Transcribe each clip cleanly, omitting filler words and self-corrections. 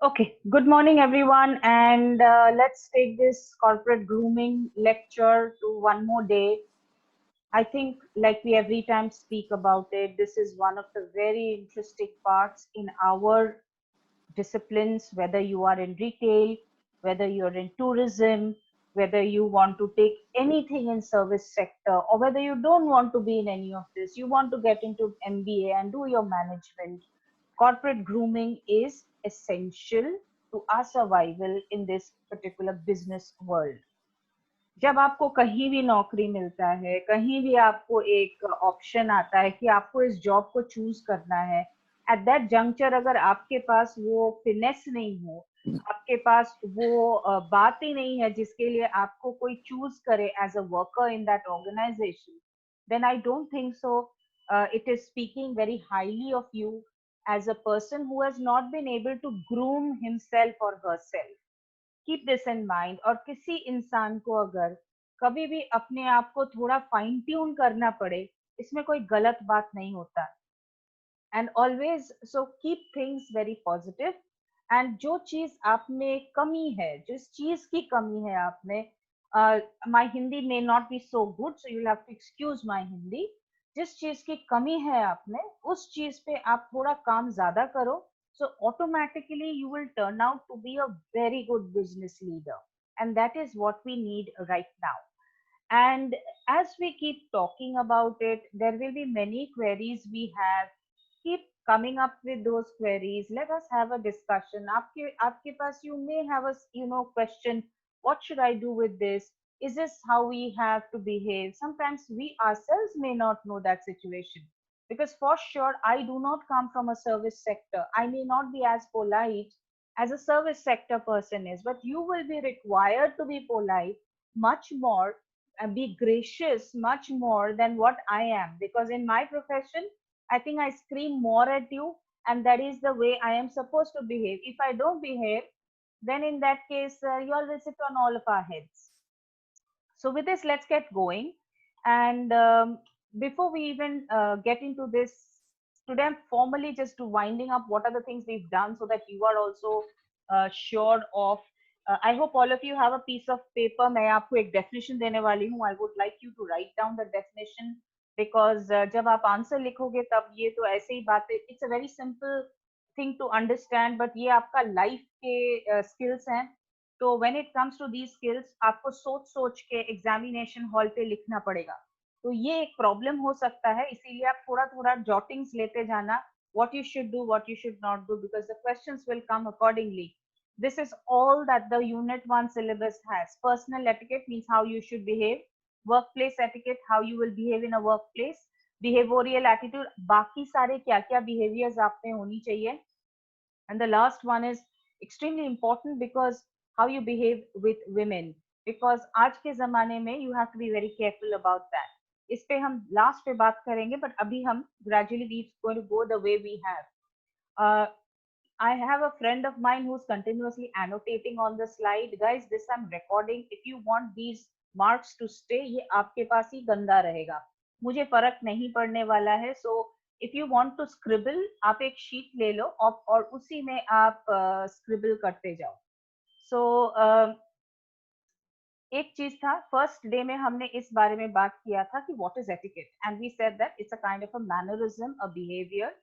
Okay, good morning everyone, and let's take this corporate grooming lecture to one more day. I think, like we every time speak about it, this is one of the very interesting parts in our disciplines, whether you are in retail, whether you're in tourism, whether you want to take anything in service sector, or whether you don't want to be in any of this, you want to get into MBA and do your management. Corporate grooming is essential to our survival in this particular business world. जब आपको कहीं भी नौकरी मिलता है, कहीं भी आपको एक ऑप्शन आता है कि आपको इस जॉब को चूज करना है, एट दैट जंक्चर अगर आपके पास वो फिनेस नहीं हो, आपके पास वो बात ही नहीं है जिसके लिए आपको कोई चूज करे as a worker in that organisation, then I don't think so. It is speaking very highly of you as a person who has not been able to groom himself or herself. Keep this in mind. और किसी इंसान को अगर कभी भी अपने आप को थोड़ा फाइन ट्यून करना पड़े, इसमें कोई गलत बात नहीं होता। And always so keep things very positive. And जो चीज आप में कमी है, जिस चीज की कमी है आप में, my Hindi may not be so good, so you have to excuse my Hindi. जिस चीज की कमी है आप में, उस चीज पे आप थोड़ा काम ज्यादा करो, so automatically you will turn out to be a very good business leader, and that is what we need right now. And as we keep talking about it, there will be many queries we have. Keep coming up with those queries. Let us have a discussion. आपके पास, you may have a question. What should I do with this? Is this how we have to behave? Sometimes we ourselves may not know that situation, because for sure I do not come from a service sector. I may not be as polite as a service sector person is, but you will be required to be polite much more and be gracious much more than what I am, because in my profession, I think I scream more at you, and that is the way I am supposed to behave. If I don't behave, then in that case, you all will sit on all of our heads. So, with this, let's get going. And before we even get into this, today I'm formally just winding up what are the things we've done so that you are also sure of. I hope all of you have a piece of paper. मैं आपको एक definition देने वाली हूँ. I would like you to write down the definition, because जब आप answer लिखोगे तब ये तो ऐसे ही बातें. It's a very simple thing to understand, but ये आपका life के skills हैं. तो when it comes to these skills, आपको सोच सोच के एग्जामिनेशन हॉल पे लिखना पड़ेगा। तो ये एक प्रॉब्लम हो सकता है, इसीलिए आप थोड़ा थोड़ा जॉटिंग्स लेते जाना, what you should do, what you should not do, because the questions will come accordingly. This is all that the unit 1 syllabus has. Personal etiquette means how you should behave. Workplace etiquette, how you will behave in a workplace. Behavioral attitude, बाकी सारे क्या क्या behaviors आप में होनी चाहिए. And the last one is extremely important, because how you behave with women, because आज के ज़माने में you have to be very careful about that. इस पे हम लास्ट पे बात करेंगे, but अभी हम gradually we going to go the way we have. uh, I have a friend of mine who's continuously annotating on the slide. Guys, this I'm recording. If you want these marks to stay, ये आपके पास ही गंदा रहेगा. मुझे फर्क नहीं पड़ने वाला है. So if you want to scribble, आप एक sheet ले लो और उसी में आप scribble करते जाओ. So एक चीज था, फर्स्ट डे में हमने इस बारे में बात किया था कि what is etiquette, and we said that it's a kind of a mannerism, a behaviour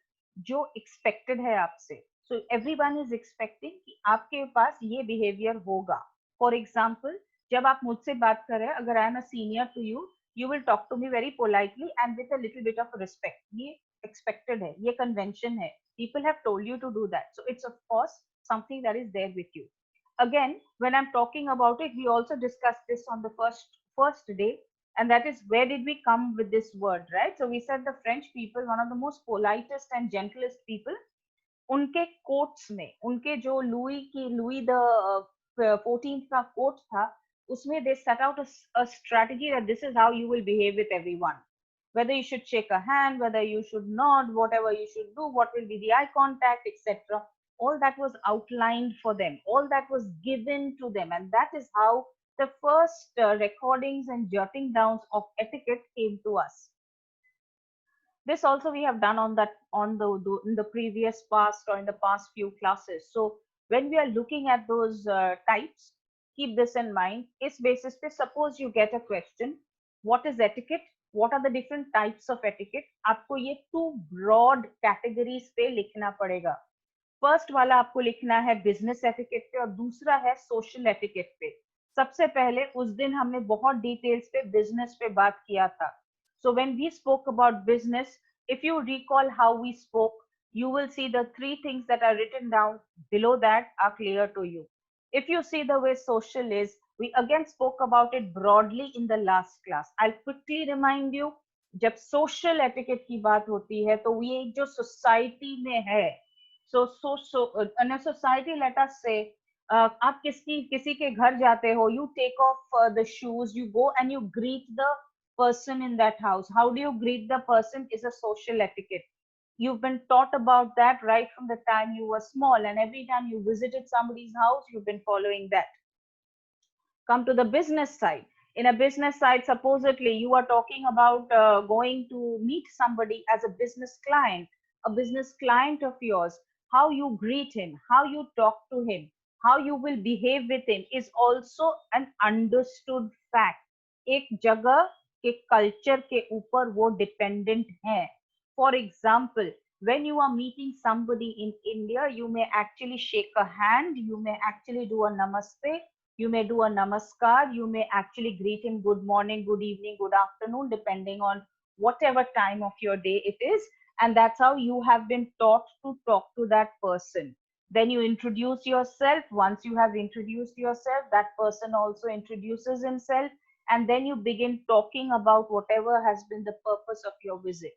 जो एक्सपेक्टेड है आपसे. सो एवरीवन इज एक्सपेक्टिंग कि आपके पास ये बिहेवियर होगा. फॉर एग्जाम्पल, जब आप मुझसे बात कर रहे हैं, अगर I am a senior to you, you will talk to me very politely and with a little bit of respect. ये एक्सपेक्टेड है, ये कन्वेंशन है. People have told you to do that, so it's of course something that is there with you. Again, when I'm talking about it, we also discussed this on the first day, and that is, where did we come with this word, right? So we said the French people, one of the most politest and gentlest people. उनके quotes में, उनके जो Louis the 14th का coat था, उसमें they set out a strategy that this is how you will behave with everyone, whether you should shake a hand, whether you should nod, whatever you should do, what will be the eye contact, etc. All that was outlined for them, all that was given to them, and that is how the first recordings and jotting downs of etiquette came to us. This also we have done on that, on the in the previous past or in the past few classes. So When we are looking at those types, keep this in mind. इस basis पे suppose you get a question, what is etiquette? What are the different types of etiquette? आपको ये two broad categories पे लिखना पड़ेगा. First वाला आपको लिखना है बिजनेस एटिकेट पे और दूसरा है सोशल एटिकेट पे. सबसे पहले उस दिन हमने बहुत डिटेल्स पे बिजनेस पे बात किया था. So when we spoke about business, if you recall how we spoke, you will see the three things that are written down below that are clear to you. If you see the way social is, we again spoke about it broadly in the last class. I'll quickly remind you, जब social etiquette की बात होती है तो ये जो society में है, so in a society, let us say, आप किसी के घर जाते हो, you take off the shoes, you go and you greet the person in that house. How do you greet the person is a social etiquette. You've been taught about that right from the time you were small, and every time you visited somebody's house, you've been following that. Come to the business side. In a business side, supposedly you are talking about going to meet somebody as a business client of yours. How you greet him, how you talk to him, how you will behave with him is also an understood fact. एक जगह के culture के ऊपर वो dependent है. For example, when you are meeting somebody in India, you may actually shake a hand, you may actually do a namaste, you may do a namaskar, you may actually greet him good morning, good evening, good afternoon, depending on whatever time of your day it is. And that's how you have been taught to talk to that person. Then you introduce yourself. Once you have introduced yourself, that person also introduces himself. And then you begin talking about whatever has been the purpose of your visit.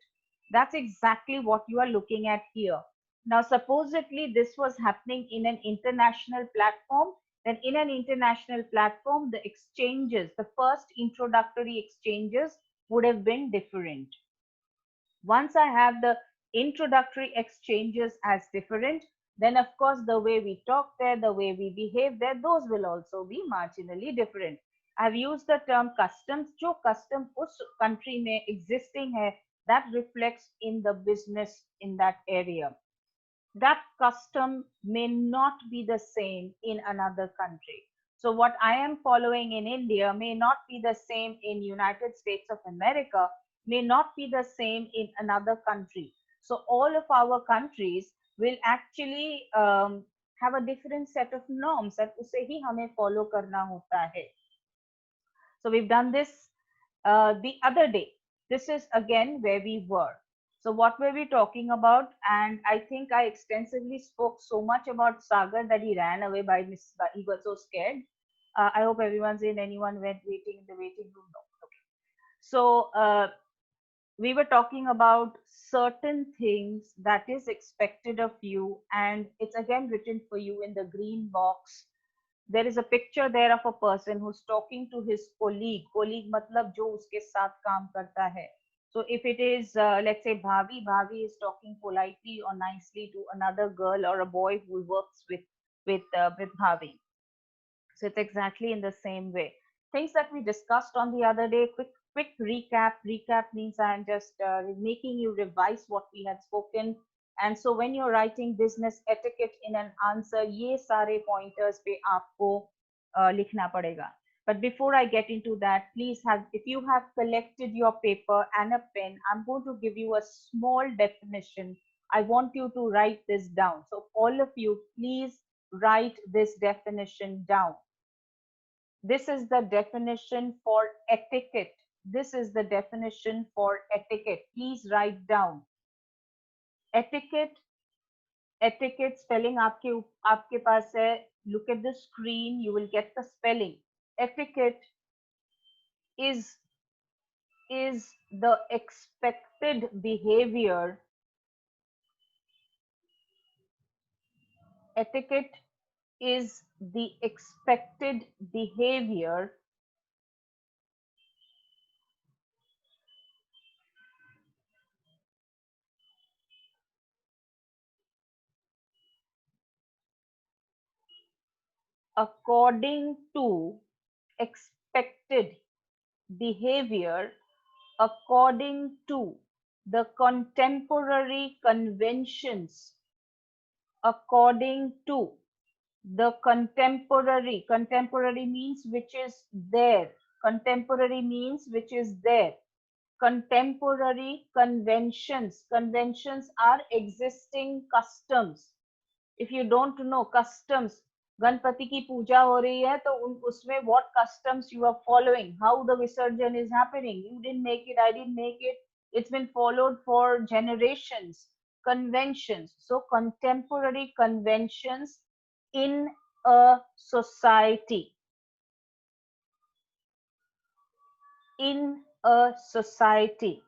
That's exactly what you are looking at here. Now, supposedly this was happening in an international platform. Then in an international platform, the exchanges, the first introductory exchanges would have been different. Once I have the introductory exchanges as different, then of course the way we talk there, the way we behave there, those will also be marginally different. I've used the term customs. जो custom उस country में existing है, that reflects in the business in that area. That custom may not be the same in another country. So what I am following in India may not be the same in United States of America, may not be the same in another country. So all of our countries will actually have a different set of norms that उसे ही हमें follow करना होता है. So we've done this the other day. This is again where we were. So what were we talking about? And I think I extensively spoke so much about Sagar that he ran away by Miss. He was so scared. I hope everyone's in. Anyone went waiting in the waiting room? No. Okay. So we were talking about certain things that is expected of you, and it's again written for you in the green box. There is a picture there of a person who's talking to his colleague मतलब जो उसके साथ काम करता है. So if it is let's say Bhavi is talking politely or nicely to another girl or a boy who works with Bhavi. So it's exactly in the same way. Things that we discussed on the other day. Quick recap. Recap means I'm just making you revise what we had spoken. And so when you're writing business etiquette in an answer, ये सारे pointers पे आपको लिखना पड़ेगा. But before I get into that, please have, if you have collected your paper and a pen, I'm going to give you a small definition. I want you to write this down. So all of you, please write this definition down. This is the definition for etiquette. This is the definition for etiquette. Please write down. Etiquette, etiquette spelling आपके पास है. Look at the screen, you will get the spelling. Etiquette is the expected behavior. Etiquette is the expected behavior according to expected behavior according to the contemporary conventions according to The contemporary means which is there. Contemporary means which is there. Contemporary conventions. Conventions are existing customs. If you don't know customs, Ganpati की पूजा हो रही है तो उसमें what customs you are following, how the visarjan is happening. You didn't make it, I didn't make it. It's been followed for generations. Conventions. So contemporary conventions in a society. In a society.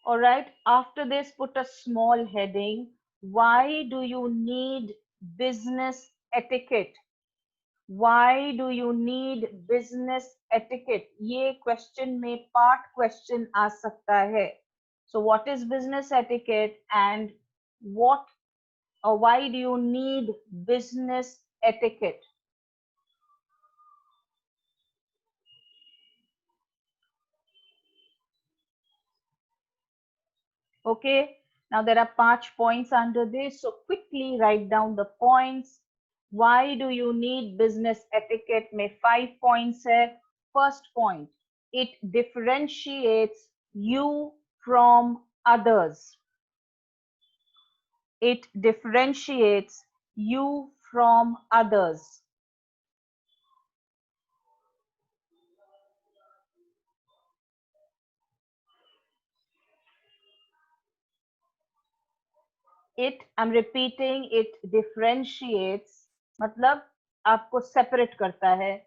All right. After this, put a small heading. Why do you need business etiquette? Why do you need business etiquette? ये question में part question आ सकता है. So what is business etiquette and what or why do you need business etiquette? Okay. Now there are 5 points under this. So quickly write down the points. Why do you need business etiquette? में 5 points है. First point, it differentiates you from others. It differentiates you from others. It, I'm repeating, it differentiates, मतलब आपको separate करता है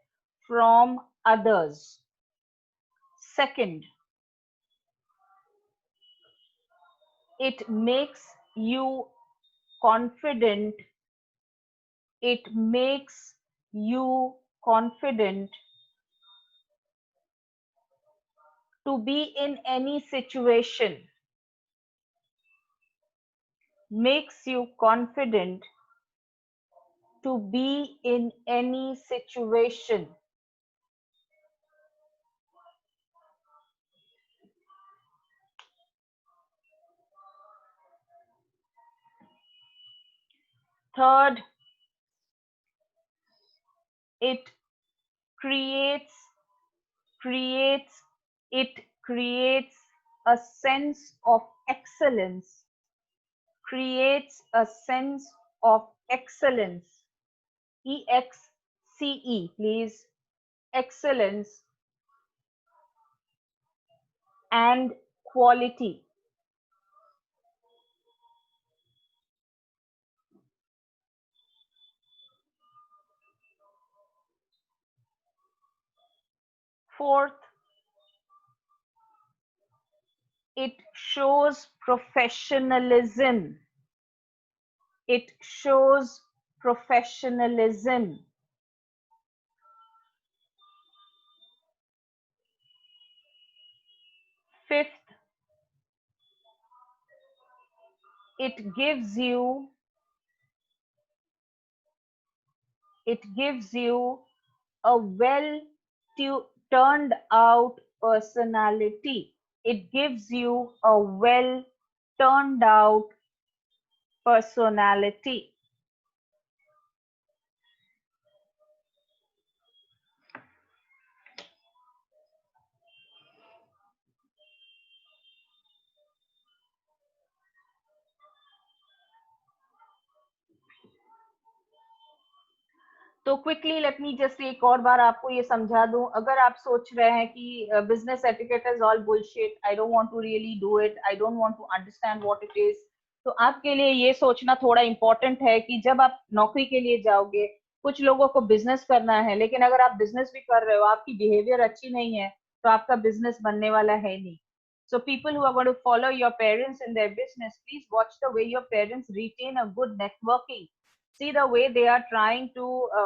from others. Second, it makes you confident. It makes you confident to be in any situation. Makes you confident to be in any situation. Third, it creates it creates a sense of excellence. Creates a sense of excellence. EXCE, please. Excellence and quality. Fourth, it shows professionalism. It shows professionalism. Fifth, it gives you a well turned out personality. It gives you a well turned out personality. तो quickly let me just एक और बार आपको ये समझा दूं. अगर आप सोच रहे हैं कि business etiquette is all bullshit, I don't want to really do it, I don't want to understand what it is, तो आपके लिए ये सोचना थोड़ा इंपॉर्टेंट है कि जब आप नौकरी के लिए जाओगे, कुछ लोगों को बिजनेस करना है, लेकिन अगर आप बिजनेस भी कर रहे हो, आपकी बिहेवियर अच्छी नहीं है, तो आपका बिजनेस बनने वाला है नहीं. So people who are going to follow your parents in their business, please watch the way your parents retain a good networking. See the way they are trying to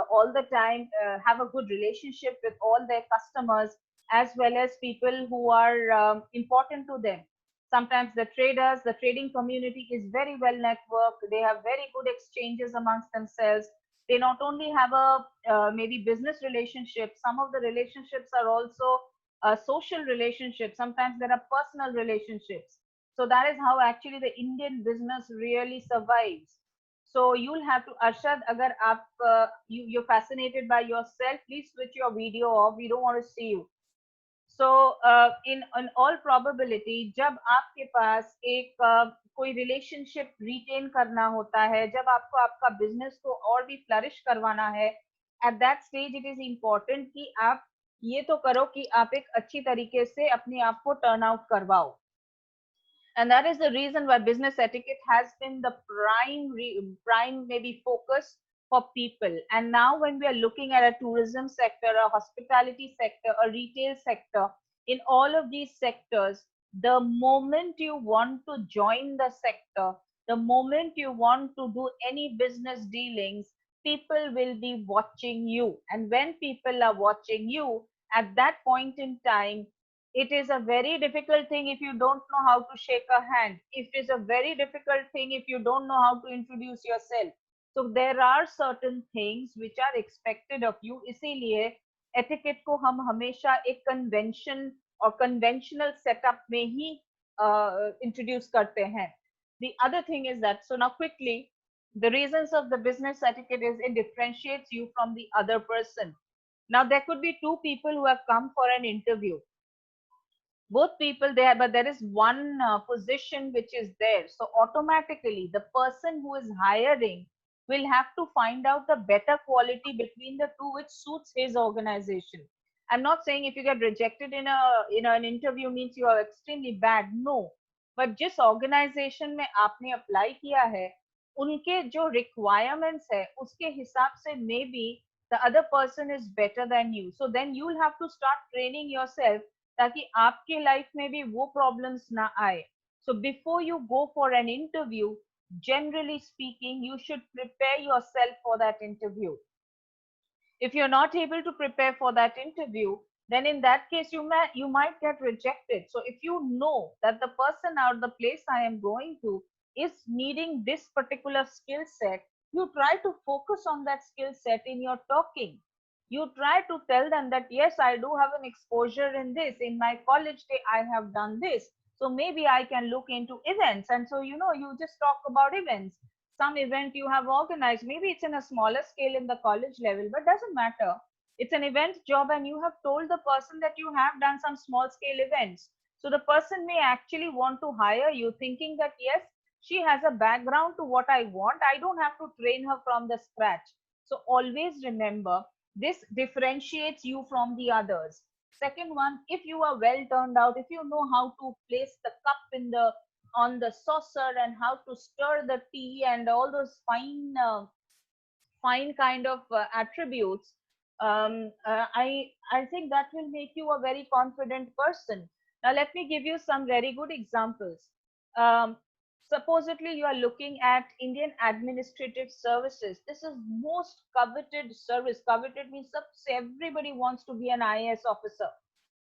all the time have a good relationship with all their customers as well as people who are important to them. Sometimes the traders, the trading community is very well networked. They have very good exchanges amongst themselves. They not only have a maybe business relationship, some of the relationships are also social relationships, sometimes there are personal relationships. So that is how actually the Indian business really survives. So you'll have to, Arshad, agar you're fascinated by yourself, please switch your video off. We don't want to see you. So in all probability जब आपके पास एक कोई relationship retain करना होता है, जब आपको आपका बिजनेस को और भी फ्लरिश करवाना है, at that stage it is important कि आप ये तो करो कि आप एक अच्छी तरीके से अपने आप को टर्न आउट करवाओ. And that is the reason why business etiquette has been the prime maybe focus for people. And now when we are looking at a tourism sector, a hospitality sector, a retail sector, in all of these sectors, the moment you want to join the sector, the moment you want to do any business dealings, people will be watching you. And when people are watching you, at that point in time, it is a very difficult thing if you don't know how to shake a hand. It is a very difficult thing if you don't know how to introduce yourself. So there are certain things which are expected of you. इसीलिए etiquette को हम हमेशा एक convention और conventional setup में ही introduce करते हैं. The other thing is that, so now quickly, the reasons of the business etiquette is it differentiates you from the other person. Now there could be two people who have come for an interview, both people there, but there is one position which is there, so automatically the person who is hiring will have to find out the better quality between the two which suits his organization. I'm not saying if you get rejected in a an interview means you are extremely bad, no, but जिस organization में आपने apply किया है उनके जो requirements है उसके हिसाब से maybe the other person is better than you, so then you'll have to start training yourself ताकि आपके लाइफ में भी वो प्रॉब्लम्स ना आए. So before you go for an interview, generally speaking, you should prepare yourself for that interview. If you're not able to prepare for that interview, then in that case you might get rejected. So if you know that the person or the place I am going to is needing this particular skill set, you try to focus on that skill set in your talking. You try to tell them that yes, I do have an exposure in this, in my college day I have done this, so maybe I can look into events. And so you just talk about events, some event you have organized, maybe it's in a smaller scale in the college level, but doesn't matter, it's an event job and you have told the person that you have done some small scale events. So the person may actually want to hire you thinking that yes, she has a background to what I want, I don't have to train her from the scratch. So always remember, this differentiates you from the others. Second one, if you are well turned out, if you know how to place the cup in the on the saucer and how to stir the tea and all those fine kind of attributes, I think that will make you a very confident person. Now let me give you some very good examples. um, Supposedly you are looking at Indian administrative services. This is most coveted service. Coveted means everybody wants to be an IAS officer.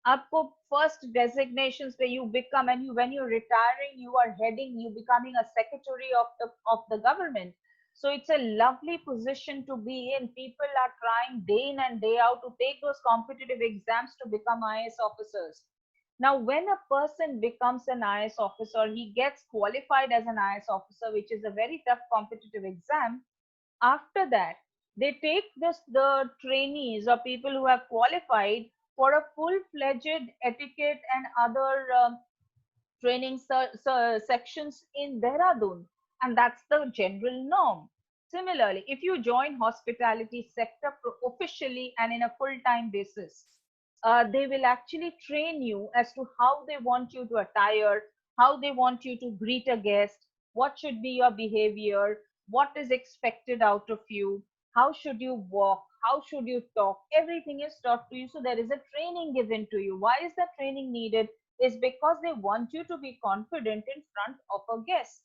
आपको first designations where you become, and you when you're retiring you are heading, you becoming a secretary of the government. So it's a lovely position to be in. People are trying day in and day out to take those competitive exams to become IAS officers. Now when a person becomes an IAS officer, he gets qualified as an IAS officer, which is a very tough competitive exam. After that, they take the trainees or people who have qualified for a full-fledged etiquette and other training sections in Dehradun, and that's the general norm. Similarly, if you join hospitality sector officially and in a full-time basis, they will actually train you as to how they want you to attire, how they want you to greet a guest, what should be your behavior, what is expected out of you, how should you walk, how should you talk. Everything is taught to you. So there is a training given to you. Why is that training needed? Is because they want you to be confident in front of a guest.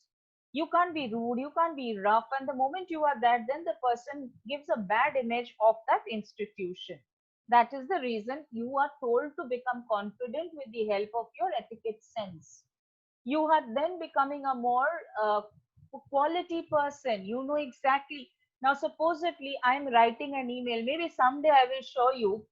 You can't be rude, you can't be rough, and the moment you are that, then the person gives a bad image of that institution. That is the reason you are told to become confident with the help of your etiquette sense. You are then becoming a more quality person. You know exactly. Now, supposedly, I'm writing an email. Maybe someday I will show you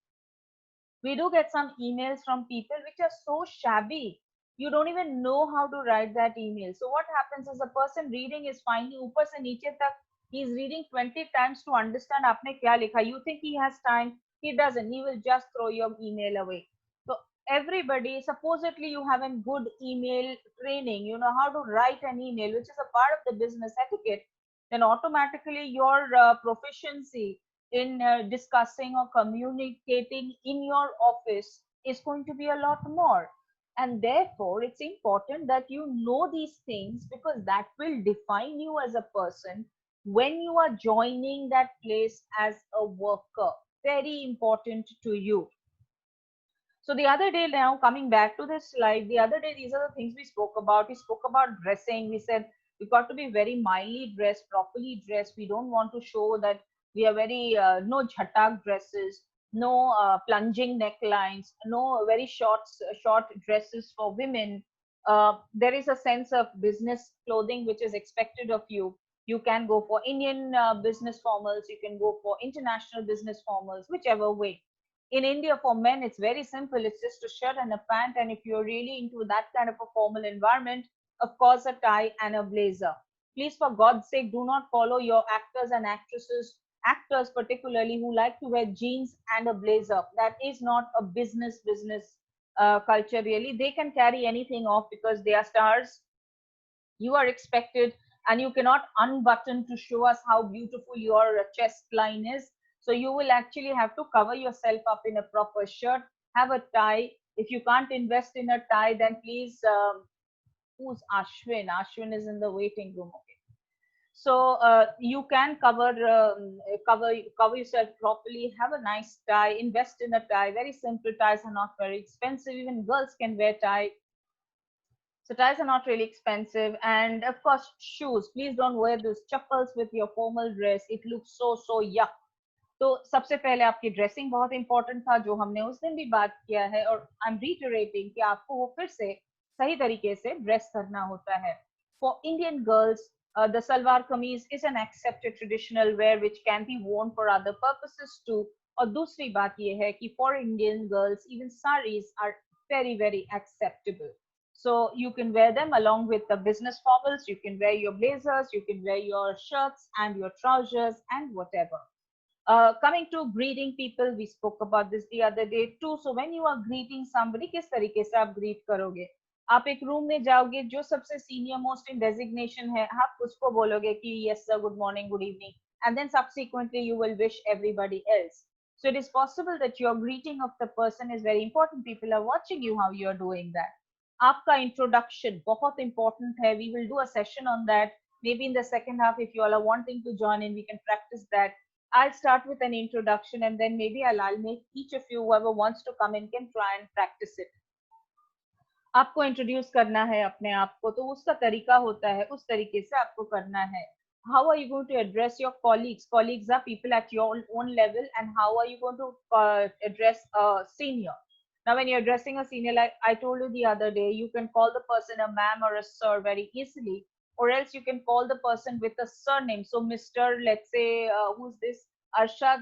We do get some emails from people which are so shabby. You don't even know how to write that email. So what happens is, a person reading is finding ऊपर से नीचे तक, he is reading 20 times to understand आपने क्या लिखा. You think he has time? He doesn't. He will just throw your email away. So everybody, supposedly you have a good email training, you know how to write an email, which is a part of the business etiquette, then automatically your proficiency in discussing or communicating in your office is going to be a lot more. And therefore it's important that you know these things, because that will define you as a person when you are joining that place as a worker. Very important to you. So the other day, now coming back to this slide, the other day, these are the things we spoke about. We spoke about dressing. We said we've got to be very mildly dressed, properly dressed. We don't want to show that we are very, no jhatak dresses, no plunging necklines, no very short dresses for women. There is a sense of business clothing which is expected of you. You can go for Indian business formals, you can go for international business formals, whichever way. In India, for men, it's very simple. It's just a shirt and a pant. And if you're really into that kind of a formal environment, of course, a tie and a blazer. Please, for God's sake, do not follow your actors and actors particularly, who like to wear jeans and a blazer. That is not a business culture, really. They can carry anything off because they are stars. You are expected, and you cannot unbutton to show us how beautiful your chest line is. So you will actually have to cover yourself up in a proper shirt, have a tie. If you can't invest in a tie, then please, who's Ashwin? Ashwin is in the waiting room. Okay. So you can cover yourself properly, have a nice tie, invest in a tie. Very simple ties are not very expensive. Even girls can wear tie. So ties are not really expensive. And of course, shoes. Please don't wear those chappals with your formal dress. It looks so yuck. तो सबसे पहले आपकी dressing बहुत important था, जो हमने उस दिन भी बात किया है, और आई एम रीटरेटिंग कि आपको वो फिर से सही तरीके से ड्रेस करना होता है. For Indian girls, the salwar kameez is an accepted traditional wear which can be worn for other purposes too. और दूसरी बात ये है कि for Indian girls, even saris are very acceptable. So you can wear them along with the business formals. You can wear your blazers, you can wear your shirts and your trousers and whatever. Coming to greeting people, we spoke about this the other day too. So when you are greeting somebody, किस तरीके से आप greet करोगे? आप एक room में जाओगे, जो सबसे senior most in designation है, आप उसको बोलोगे कि yes sir, good morning, good evening, and then subsequently you will wish everybody else. So it is possible that your greeting of the person is very important. People are watching you how you are doing that. आपका introduction बहुत important है. We will do a session on that. Maybe in the second half, if you all are wanting to join in, we can practice that. I'll start with an introduction, and then maybe I'll make each of you, whoever wants to come in, can try and practice it. आपको introduce करना है अपने आप को, तो उसका तरीका होता है, उस तरीके से आपको करना है. How are you going to address your colleagues? Colleagues are people at your own level, and how are you going to address a senior? Now, when you're addressing a senior, like I told you the other day, you can call the person a ma'am or a sir very easily, or else you can call the person with a surname. So, Mr. Let's say, who's this? Arshad.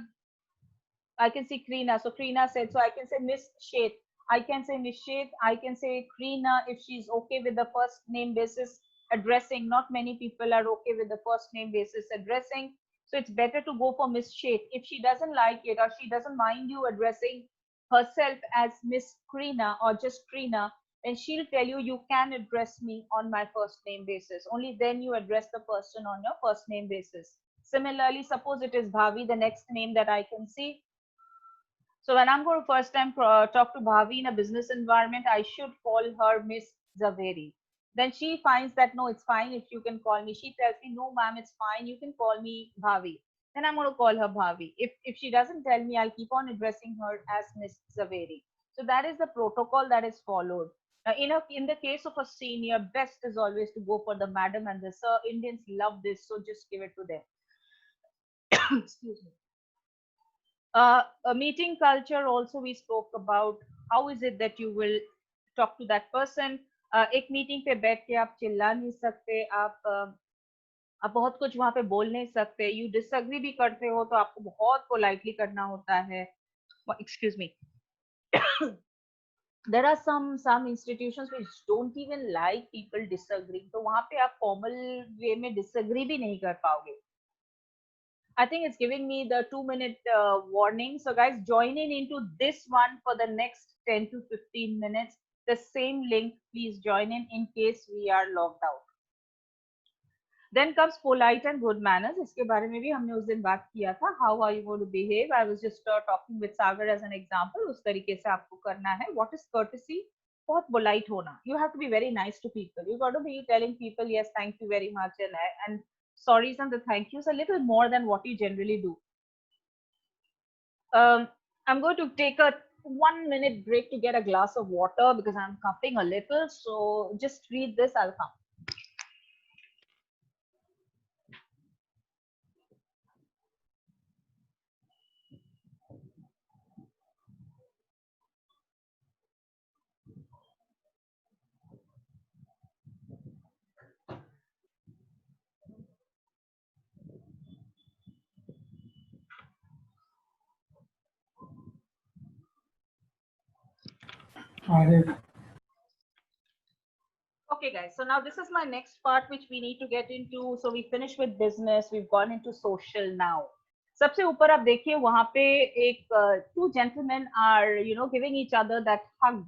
I can see Krina. So Krina said, so I can say Miss Shet. I can say Miss Shet. I can say Krina if she's okay with the first name basis addressing. Not many people are okay with the first name basis addressing. So it's better to go for Miss Shet. If she doesn't like it, or she doesn't mind you addressing herself as Miss Krina or just Krina, then she'll tell you, you can address me on my first name basis. Only then you address the person on your first name basis. Similarly, suppose it is Bhavi, the next name that I can see. So when I'm going to first time talk to Bhavi in a business environment, I should call her Miss Zaveri. Then she finds that no, it's fine if you can call me. She tells me, no, ma'am, it's fine. You can call me Bhavi. Then I'm going to call her Bhavi. If she doesn't tell me, I'll keep on addressing her as Miss Zaveri. So that is the protocol that is followed. Now, in the case of a senior, best is always to go for the madam and the sir. Indians love this, so just give it to them. Excuse me. A meeting culture also we spoke about. How is it that you will talk to that person? एक meeting पे बैठ के आप चिल्ला नहीं सकते, आप बहुत कुछ वहां पे बोल नहीं सकते. यू डिसएग्री भी करते हो तो आपको बहुत पोलाइटली करना होता है. Excuse me. there are some institutions which don't even like people disagreeing, तो वहां पे आप formal way में disagree भी नहीं कर पाओगे. I think it's giving me the 2 minute warning. So guys, join into this one for the next 10 to 15 minutes. The same link, please join in case we are logged out. Then comes polite and good manners. इसके बारे में भी हमने उस दिन बात किया था. How are you going to behave? I was just talking with Sagar as an example. उस तरीके से आपको करना है. What is courtesy? बहुत polite होना. You have to be very nice to people. You got to be telling people, yes, thank you very much, and sorries and the thank yous a little more than what you generally do. I'm going to take a 1 minute break to get a glass of water because I'm coughing a little. So just read this. I'll come. Okay, guys. So now this is my next part, which we need to get into. So we finished with business. We've gone into social now. सबसे ऊपर आप देखिए वहां पे एक two gentlemen are giving each other that hug.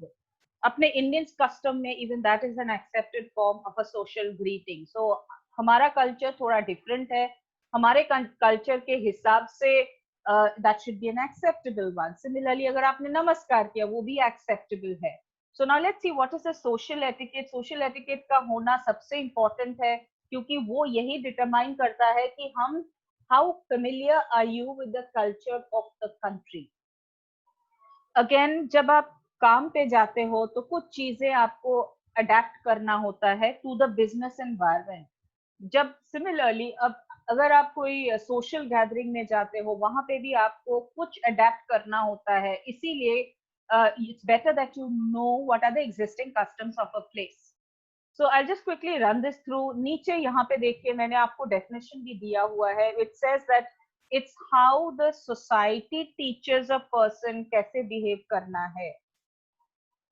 अपने Indian custom में even that is an accepted form of a social greeting. So हमारा culture थोड़ा different है. हमारे culture के हिसाब से that should be an acceptable one. Similarly, अगर आपने नमस्कार किया वो भी acceptable है. So now let's see what is the social etiquette. Social etiquette का होना सबसे important है क्योंकि वो यही determine करता है कि हम how familiar are you with the culture of the country. Again, जब आप काम पे जाते हो तो कुछ चीजें आपको अडेप्ट करना होता है टू द बिजनेस एनवायरनमेंट. जब सिमिलरली अब अगर आप कोई सोशल गैदरिंग में जाते हो वहां पे भी आपको कुछ अडेप्ट करना होता है. इसीलिए it's better that you know what are the existing customs of a place. So I'll just quickly run this through. नीचे यहाँ पे देखिए मैंने आपको definition भी दिया हुआ है. It says that it's how the society teaches a person कैसे behave करना है.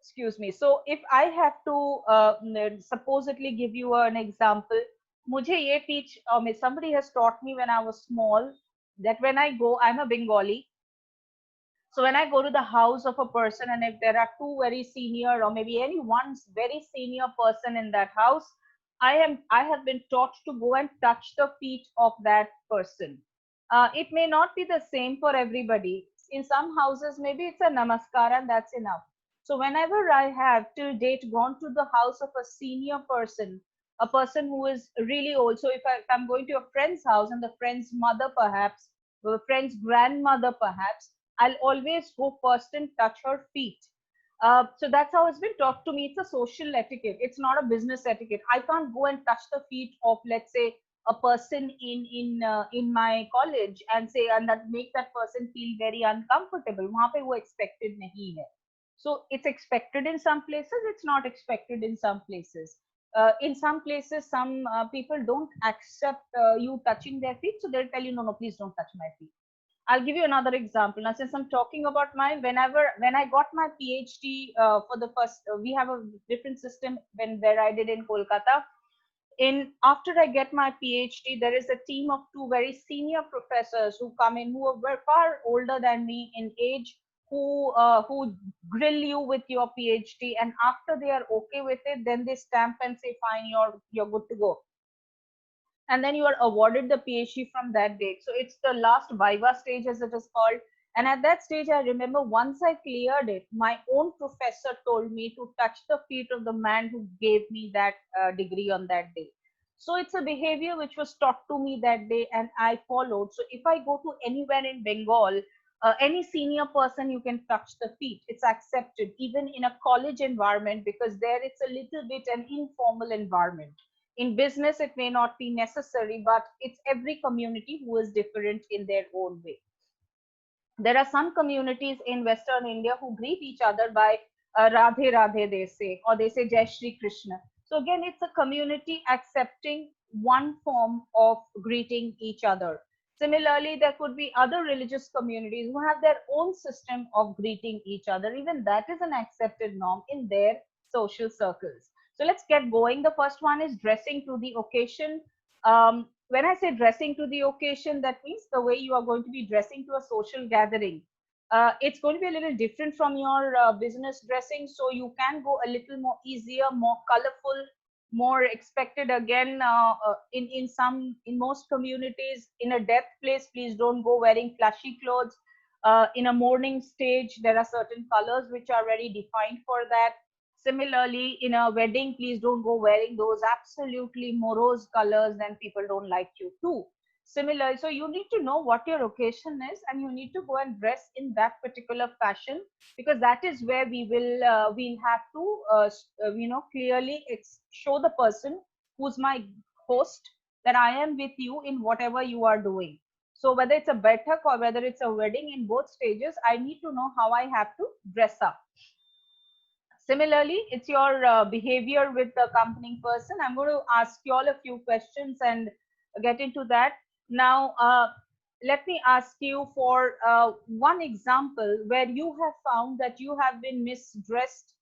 Excuse me. So if I have to supposedly give you an example, मुझे ये teach somebody has taught me when I was small that when I go, I'm a Bengali. So when I go to the house of a person and if there are two very senior or maybe any one very senior person in that house, I have been taught to go and touch the feet of that person. It may not be the same for everybody. In some houses, maybe it's a namaskar and that's enough. So whenever I have till date gone to the house of a senior person, a person who is really old, so if I'm going to a friend's house and the friend's mother perhaps, or a friend's grandmother perhaps, I'll always go first and touch her feet. So that's how it's been taught to me. It's a social etiquette. It's not a business etiquette. I can't go and touch the feet of, let's say, a person in my college and say and that make that person feel very uncomfortable. वहाँ पे वो expected नहीं है. So it's expected in some places. It's not expected in some places. In some places, some people don't accept you touching their feet, so they'll tell you, no, no, please don't touch my feet. I'll give you another example. Now, since I'm talking about mine, when I got my PhD for the first, we have a different system where I did in Kolkata. In after I get my PhD, there is a team of two very senior professors who come in who are far older than me in age, who grill you with your PhD, and after they are okay with it, then they stamp and say, fine, you're good to go, and then you are awarded the PhD from that date. So it's the last Viva stage, as it is called. And at that stage, I remember once I cleared it, my own professor told me to touch the feet of the man who gave me that degree on that day. So it's a behavior which was taught to me that day, and I followed. So if I go to anywhere in Bengal, any senior person, you can touch the feet. It's accepted, even in a college environment, because there it's a little bit an informal environment. In business it may not be necessary, but it's every community who is different in their own way. There are some communities in Western India who greet each other by Radhe Radhe, they say, or they say Jai Shri Krishna. So again, it's a community accepting one form of greeting each other. Similarly, there could be other religious communities who have their own system of greeting each other. Even that is an accepted norm in their social circles. So let's get going. The first one is dressing to the occasion. When I say dressing to the occasion, that means the way you are going to be dressing to a social gathering. It's going to be a little different from your business dressing. So you can go a little more easier, more colorful, more expected again in most communities. In a death place, please don't go wearing flashy clothes. In a mourning stage, there are certain colors which are very defined for that. Similarly, in a wedding, please don't go wearing those absolutely morose colors, then people don't like you too. Similar, so you need to know what your occasion is, and you need to go and dress in that particular fashion, because that is where we'll have to clearly show the person who's my host that I am with you in whatever you are doing. So whether it's a Baitak or whether it's a wedding, in both stages I need to know how I have to dress up. Similarly, it's your behavior with the accompanying person. I'm going to ask you all a few questions and get into that. Now, let me ask you for one example where you have found that you have been misdressed,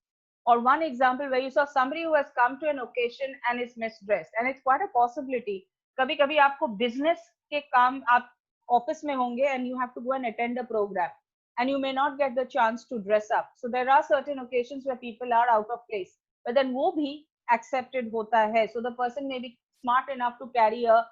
or one example where you saw somebody who has come to an occasion and is misdressed. And it's quite a possibility. कभी कभी आपको business के काम आप office में होंगे and you have to go and attend a program, and you may not get the chance to dress up. So there are certain occasions where people are out of place, but then वो भी accepted होता है. So the person may be smart enough to carry a